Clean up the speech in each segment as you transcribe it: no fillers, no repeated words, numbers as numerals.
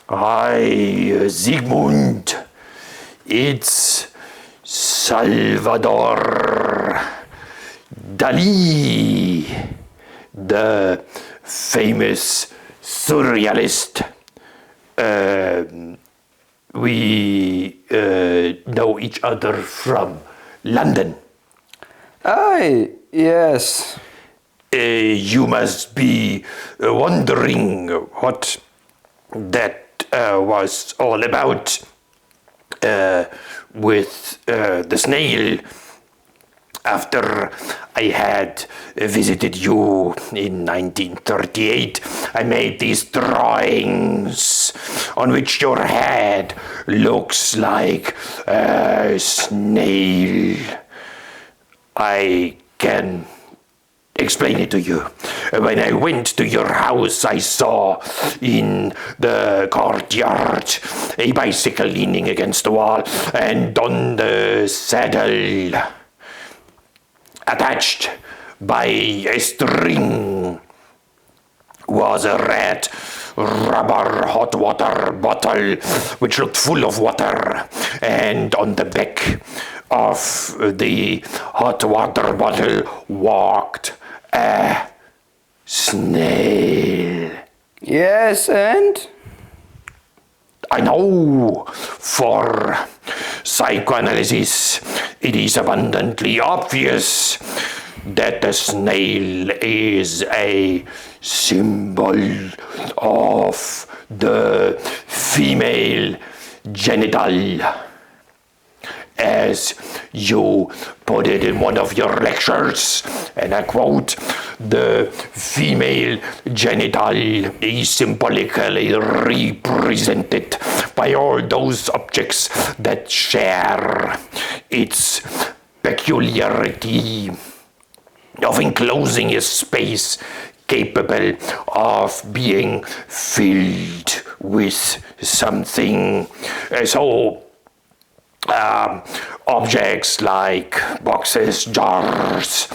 Hi, Sigmund. It's Salvador Dalí, the famous surrealist. We know each other from London. Yes. You must be wondering what that was all about with the snail. After I had visited you in 1938, I made these drawings on which your head looks like a snail. I can explain it to you. When I went to your house, I saw in the courtyard a bicycle leaning against the wall, and on the saddle, attached by a string, was a red rubber hot water bottle which looked full of water, and on the back of the hot water bottle walked a snail. Yes, and? I know, for psychoanalysis it is abundantly obvious that the snail is a symbol of the female genital. As you put it in one of your lectures, and I quote, the female genital is symbolically represented by all those objects that share its peculiarity of enclosing a space capable of being filled with something. Objects like boxes, jars,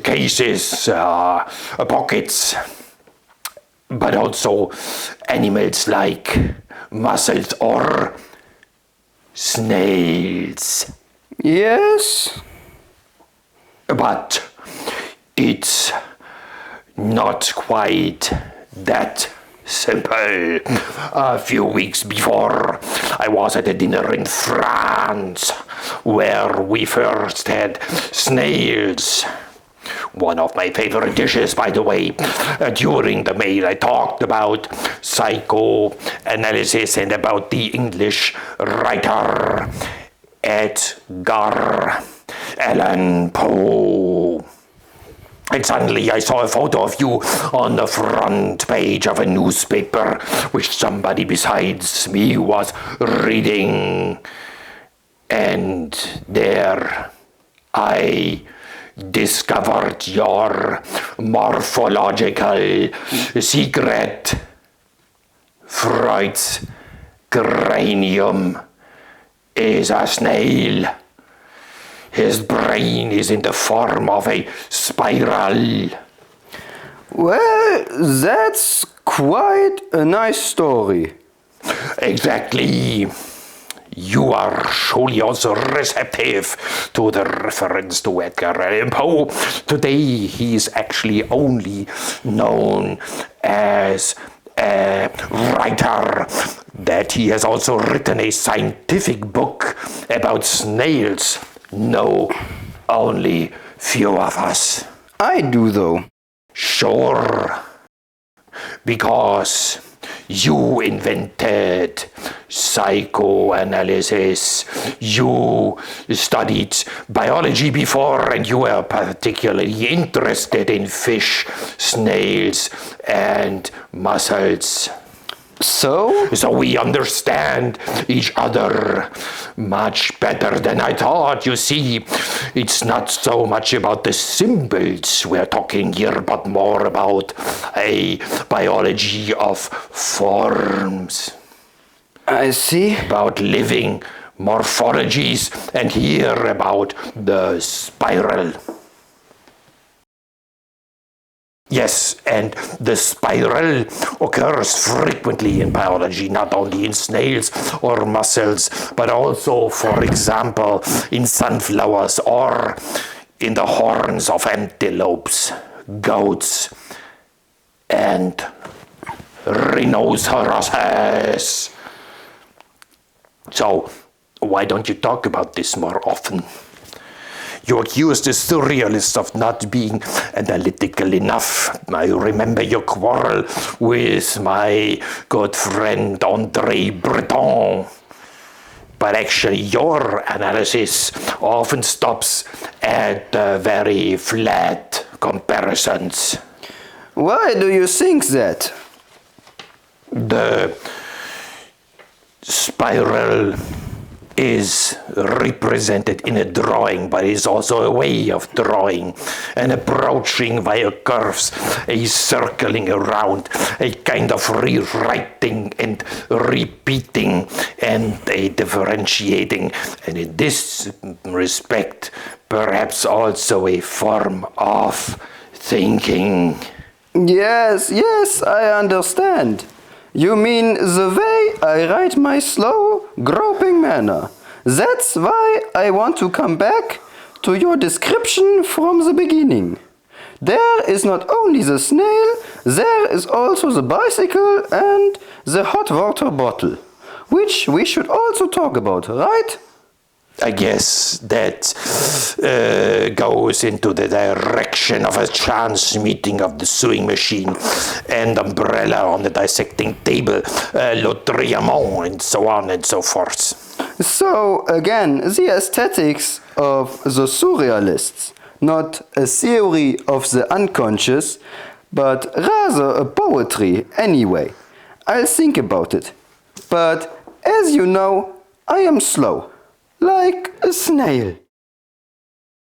cases, pockets, but also animals like mussels or snails. Yes. But it's not quite that simple. A few weeks before, I was at a dinner in France where we first had snails. One of my favorite dishes, by the way. During the meal, I talked about psychoanalysis and about the English writer Edgar Allan Poe. And suddenly I saw a photo of you on the front page of a newspaper, which somebody besides me was reading. And there I discovered your morphological secret. Freud's cranium is a snail. His brain is in the form of a spiral. Well, that's quite a nice story. Exactly. You are surely also receptive to the reference to Edgar Allan Poe. Today he is actually only known as a writer, that he has also written a scientific book about snails. No, only few of us. I do, though. Sure, because you invented psychoanalysis. You studied biology before, and you were particularly interested in fish, snails, and mussels. So we understand each other much better than I thought. You see, it's not so much about the symbols we're talking here, but more about a biology of forms. I see. About living morphologies, and here about the spiral. Yes, and the spiral occurs frequently in biology, not only in snails or mussels, but also, for example, in sunflowers or in the horns of antelopes, goats, and rhinoceroses. So, why don't you talk about this more often? You accused the Surrealists of not being analytical enough. I remember your quarrel with my good friend André Breton. But actually, your analysis often stops at very flat comparisons. Why do you think that? The spiral is represented in a drawing, but is also a way of drawing, an approaching via curves, a circling around, a kind of rewriting and repeating, and a differentiating, and in this respect, perhaps also a form of thinking. Yes, I understand. You mean the way I write my slow, groping manner. That's why I want to come back to your description from the beginning. There is not only the snail, there is also the bicycle and the hot water bottle, which we should also talk about, right? I guess that goes into the direction of a chance meeting of the sewing machine and umbrella on the dissecting table, Le Triamont, and so on and so forth. So, again, the aesthetics of the Surrealists, not a theory of the unconscious, but rather a poetry anyway. I'll think about it. But, as you know, I am slow. Like a snail.